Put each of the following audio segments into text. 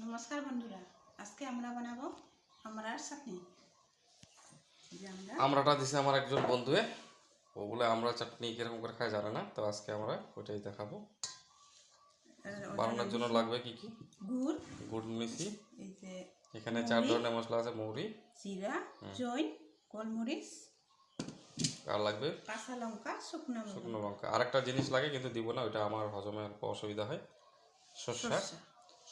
নমস্কার বন্ধুরা, আজকে আমরা বানাবো আমড়ার চাটনি। আমড়াটা দিছে আমার একজন বন্ধুয়ে, ও বলে আমড়া চাটনি কিরকম করে খায় জানে না, তো আজকে আমরা ওইটাই দেখাবো। বানানোর জন্য লাগবে কি কি? গুড় নিছি, এখানে 4 ধরনের মশলা আছে, মৌরি, জিরা, জৈন, গোলমরিচ, আর লাগবে কাঁচা লঙ্কা, শুকনো লঙ্কা। আরেকটা জিনিস লাগে কিন্তু দিব না, ওইটা আমার হজমে অল্প অসুবিধা হয়,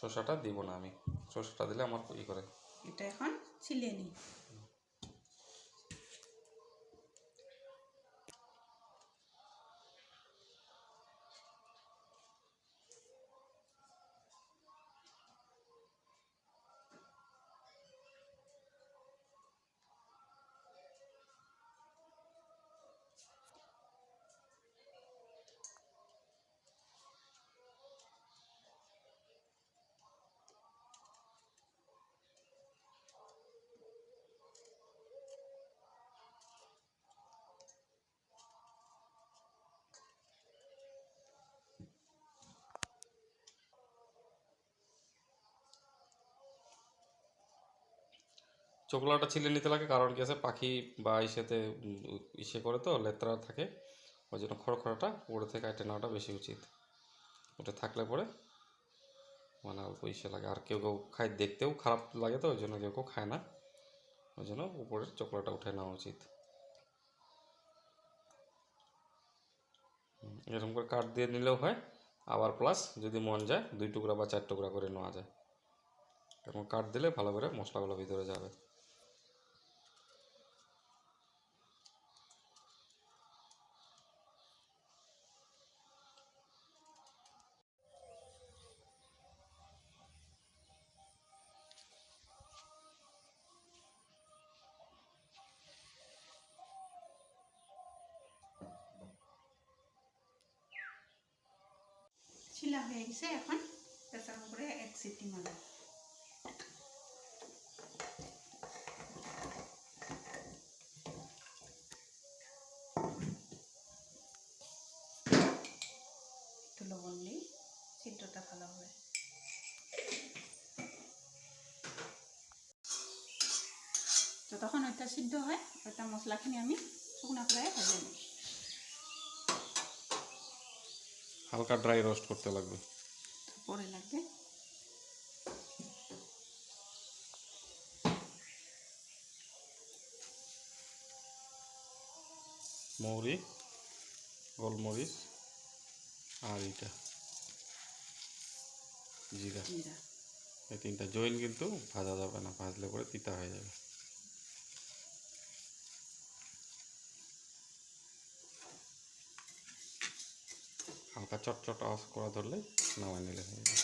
শসাটা দিব না আমি। শসাটা দিলে আমার ই করে। এটা এখন ছিলে নিই। চোকলাটা ছিলে নিতে লাগে, কারণ কি আছে, পাখি বা ইসেতে ইসে করে তো লেত্রা থাকে, ওই জন্য খড়খড়াটা উপরে থেকে কাটে নেওয়াটা বেশি উচিত। ওটা থাকলে পরে মানে অল্প ইসে লাগে, আর কেউ কেউ খায়, দেখতেও খারাপ লাগে, তো ওই জন্য কেউ কেউ খায় না, ওই জন্য উপরের চোকলাটা উঠে নেওয়া উচিত। এরকম করে কাট দিয়ে নিলেও হয়, আবার প্লাস যদি মন যায় 2 টুকরা বা 4 টুকরা করে নেওয়া যায়। এরকম কাট দিলে ভালো করে মশলাগুলো ভিতরে যাবে। ছিলা হয়ে গেছে, এখন প্রেসার কুকারে 1 সিটি মারব। একটু লবণ দিই, সিদ্ধটা ভালো হবে। তো তখন ওইটা সিদ্ধ হয়, ওইটা মশলাখিনি আমি শুকনো করে ভেজে নিই। হালকা ড্রাই রোস্ট করতে লাগবে, পরে লাগবে। মৌরি, গোলমরিচ, আর এটা জিরা, এই 3টা। জৈন কিন্তু ভাজা যাবে না, ভাজলে পরে তিতা হয়ে যাবে। হালকা চটচট আওয়াজ করা ধরলে নামাই নিলে হয়ে যাবে।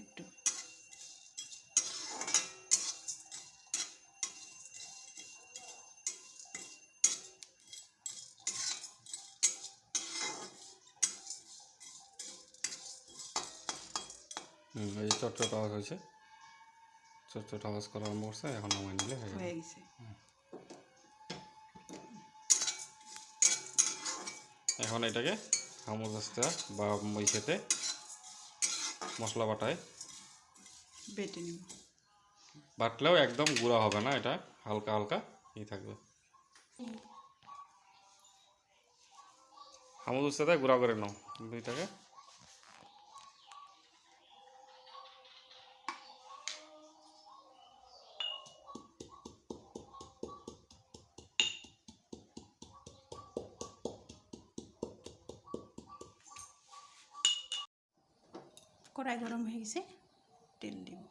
একটু এই যে চটচট আওয়াজ হয়েছে, চটচট আওয়াজ করা আরম্ভ করছে, এখন নামাই নিলে হয়ে গেছে। এখন এটাকে হামুদস্তা বা ইসেতে মশলা বাটায় বেটে নিব। বাটলেও একদম গুঁড়া হবে না, এটা হালকা হালকা ই থাকবে। হামুদস্তাতে গুঁড়া করে নাও দুইটাকে। কড়াই গরম হয়ে গেছে, তেল দিব।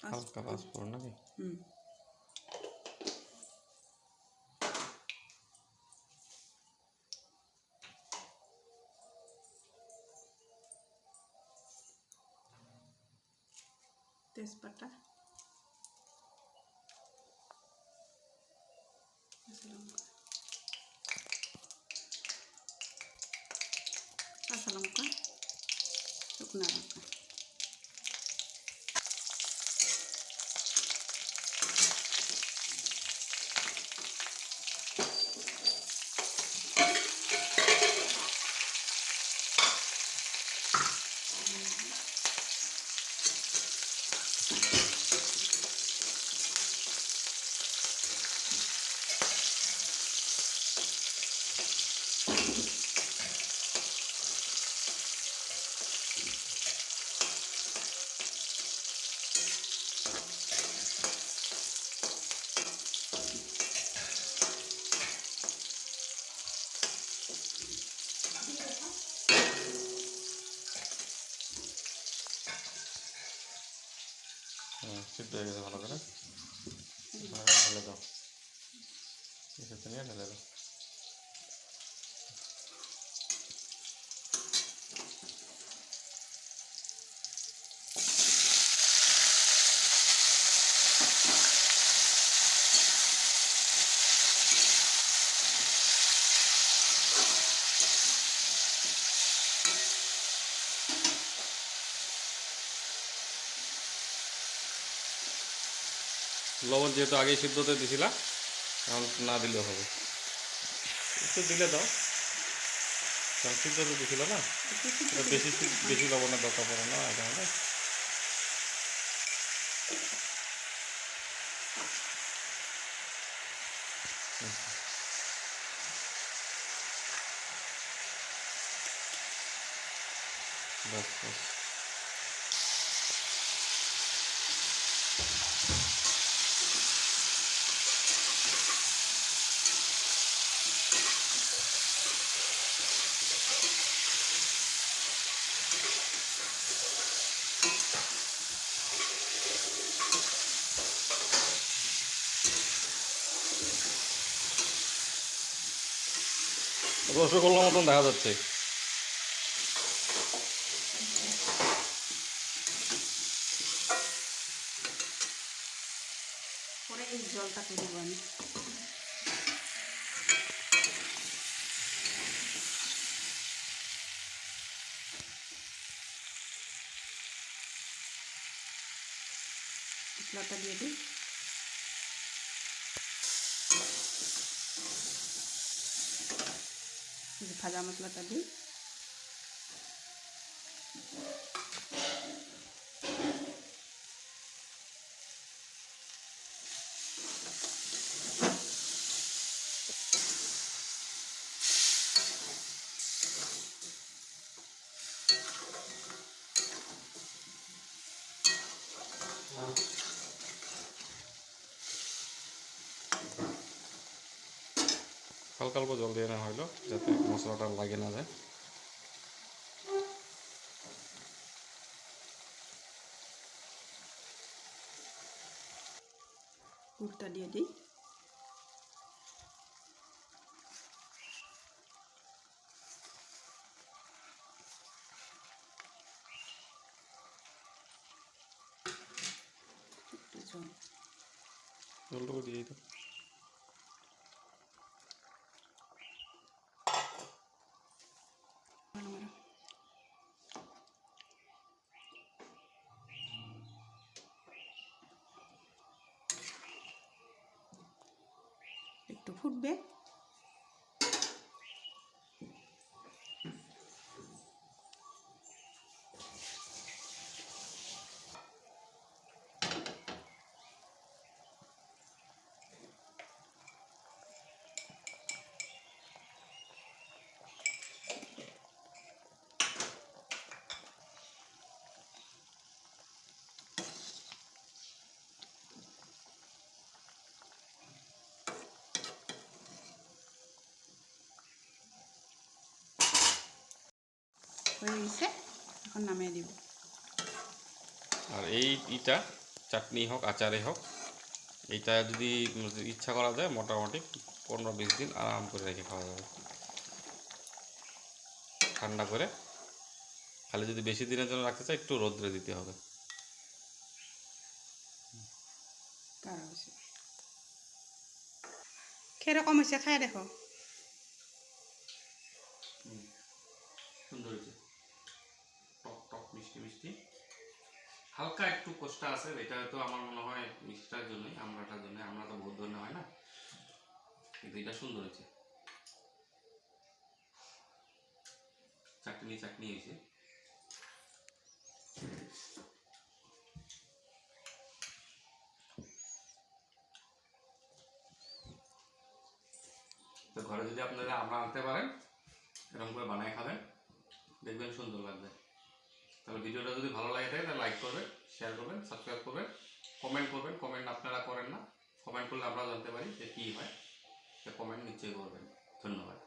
হালকা পাঁচফোড়ন নাকি? তেজপাতা, কাঁচা লঙ্কা, শুকনো লঙ্কা। সিদ্ধ হয়ে গেছে ভালো করে, ঢেলে দাও, এসে নিয়ে ঢেলে দাও। লবণ যেহেতু আগেই সিদ্ধতে দিছিলা, এখন না দিলেও হবে, একটু দিলে দাও, কারণ সিদ্ধতে দিছিল না, এটা বেশি লবণের দরকার পড়ে না এটা হবে। বাস বাস, রসগোল্লার মতন দেখা যাচ্ছে। পরে এই জলটাকে দেবো আমি। মশলাটা দিয়ে দিই। ভাজা মশলাটা দিই। হালকা অল্প জল দিয়ে নেওয়া হলো যাতে মশলাটা লাগে না যায়। পুরটা দিয়ে দিই। জলটুকু দিয়েই তো একটু ফুটবে। হয়ে গেছে, এখন নামিয়ে দিব। আর এইটা চাটনি হোক আচারে হোক, এইটা যদি ইচ্ছা করা যায় মোটামুটি 15-20 দিন আরাম করে রেখে খাওয়া যাবে ঠান্ডা করে। খালি যদি বেশি দিনের জন্য রাখতে চাই একটু রোদ্রে দিতে হবে। কিরকম হয়েছে খায় দেখো। সুন্দর হয়েছে, টক টক মিষ্টি মিষ্টি, হালকা একটু কষ্ট আছে, এটা হয়তো আমার মনে হয় মিষ্টিটার জন্যই, আমরাটার জন্য, আমরা তো বহুত ধরনের হয় না, কিন্তু এটা সুন্দর হয়েছে, চাটনি চাটনি হয়েছে। তো ঘরে যদি আপনারা আমরা আনতে পারেন, এরকম করে বানায় খাবেন, দেখবেন সুন্দর লাগবে। তাহলে ভিডিওটা যদি ভালো লাগে থাকে তাহলে লাইক করবেন, শেয়ার করবেন, সাবস্ক্রাইব করবেন, কমেন্ট করবেন। কমেন্ট আপনারা করেন না, কমেন্ট করলে আমরা জানতে পারি যে কী হয়, কমেন্ট নিশ্চয়ই করবেন। ধন্যবাদ।